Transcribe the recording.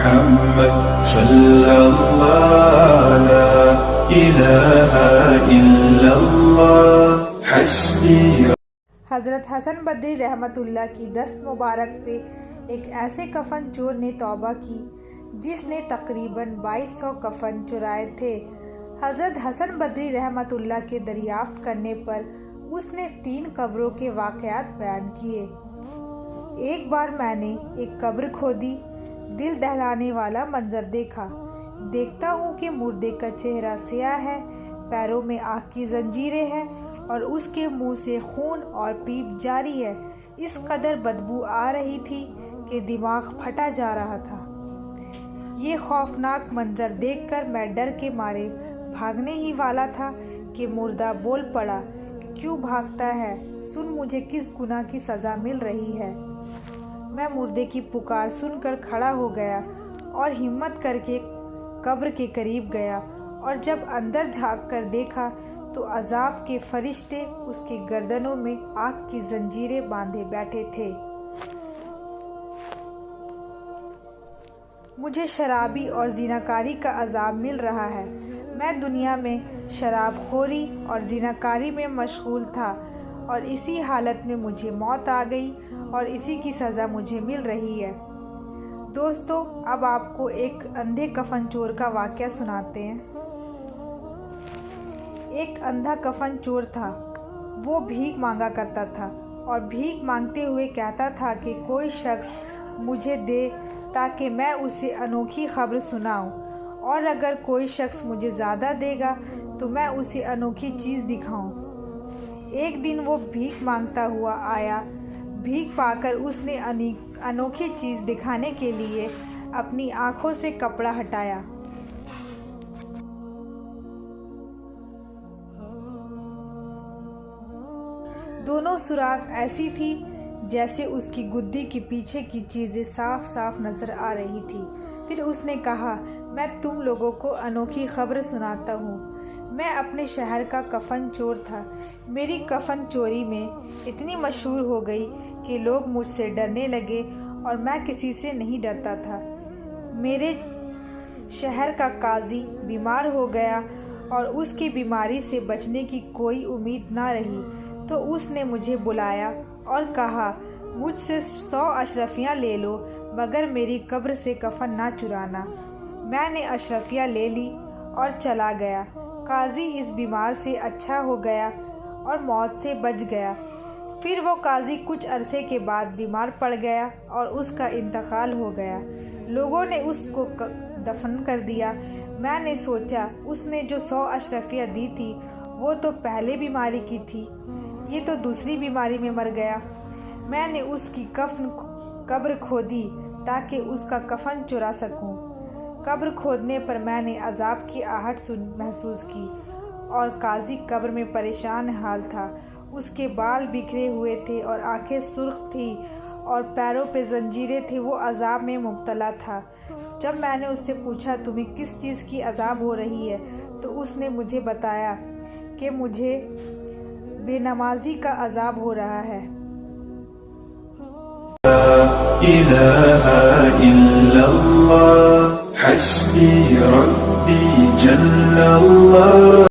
محمد صلی اللہ لا الہ الا اللہ حسبی۔ حضرت حسن بدری رحمت اللہ کی دست مبارک پہ ایک ایسے کفن چور نے توبہ کی جس نے تقریباً 2200 کفن چرائے تھے۔ حضرت حسن بدری رحمت اللہ کے دریافت کرنے پر اس نے 3 قبروں کے واقعات بیان کیے۔ ایک بار میں نے ایک قبر کھودی، دل دہلانے والا منظر دیکھا۔ دیکھتا ہوں کہ مردے کا چہرہ سیاہ ہے، پیروں میں آگ کی زنجیریں ہیں اور اس کے منہ سے خون اور پیپ جاری ہے۔ اس قدر بدبو آ رہی تھی کہ دماغ پھٹا جا رہا تھا۔ یہ خوفناک منظر دیکھ کر میں ڈر کے مارے بھاگنے ہی والا تھا کہ مردہ بول پڑا، کیوں بھاگتا ہے؟ سن مجھے کس گناہ کی سزا مل رہی ہے۔ میں مردے کی پکار سن کر کھڑا ہو گیا اور ہمت کر کے قبر کے قریب گیا، اور جب اندر جھانک کر دیکھا تو عذاب کے فرشتے اس کی گردنوں میں آگ کی زنجیریں باندھے بیٹھے تھے۔ مجھے شرابی اور زناکاری کا عذاب مل رہا ہے۔ میں دنیا میں شراب خوری اور زناکاری میں مشغول تھا، اور اسی حالت میں مجھے موت آ گئی اور اسی کی سزا مجھے مل رہی ہے۔ دوستو، اب آپ کو ایک اندھے کفن چور کا واقعہ سناتے ہیں۔ ایک اندھا کفن چور تھا۔ وہ بھیک مانگا کرتا تھا اور بھیک مانگتے ہوئے کہتا تھا کہ کوئی شخص مجھے دے تاکہ میں اسے انوکھی خبر سناؤں، اور اگر کوئی شخص مجھے زیادہ دے گا تو میں اسے انوکھی چیز دکھاؤں۔ ایک دن وہ بھیک مانگتا ہوا آیا۔ بھیک پا کر اس نے انوکھی چیز دکھانے کے لیے اپنی آنکھوں سے کپڑا ہٹایا۔ دونوں سوراخ ایسی تھی جیسے اس کی گدی کے پیچھے کی چیزیں صاف صاف نظر آ رہی تھی۔ پھر اس نے کہا، میں تم لوگوں کو انوکھی خبر سناتا ہوں۔ میں اپنے شہر کا کفن چور تھا۔ میری کفن چوری میں اتنی مشہور ہو گئی کہ لوگ مجھ سے ڈرنے لگے، اور میں کسی سے نہیں ڈرتا تھا۔ میرے شہر کا قاضی بیمار ہو گیا اور اس کی بیماری سے بچنے کی کوئی امید نہ رہی، تو اس نے مجھے بلایا اور کہا، مجھ سے 100 اشرفیاں لے لو مگر میری قبر سے کفن نہ چرانا۔ میں نے اشرفیہ لے لی اور چلا گیا۔ قاضی اس بیمار سے اچھا ہو گیا اور موت سے بچ گیا۔ پھر وہ قاضی کچھ عرصے کے بعد بیمار پڑ گیا اور اس کا انتقال ہو گیا۔ لوگوں نے اس کو دفن کر دیا۔ میں نے سوچا، اس نے جو 100 اشرفیہ دی تھی وہ تو پہلے بیماری کی تھی، یہ تو دوسری بیماری میں مر گیا۔ میں نے اس کی قبر کھودی تاکہ اس کا کفن چرا سکوں۔ قبر کھودنے پر میں نے عذاب کی آہٹ محسوس کی، اور قاضی قبر میں پریشان حال تھا۔ اس کے بال بکھرے ہوئے تھے اور آنکھیں سرخ تھیں اور پیروں پہ زنجیریں تھیں۔ وہ عذاب میں مبتلا تھا۔ جب میں نے اس سے پوچھا، تمہیں کس چیز کی عذاب ہو رہی ہے، تو اس نے مجھے بتایا کہ مجھے بے نمازی کا عذاب ہو رہا ہے۔ لا الہ الا اللہ حسبی ربی جل اللہ۔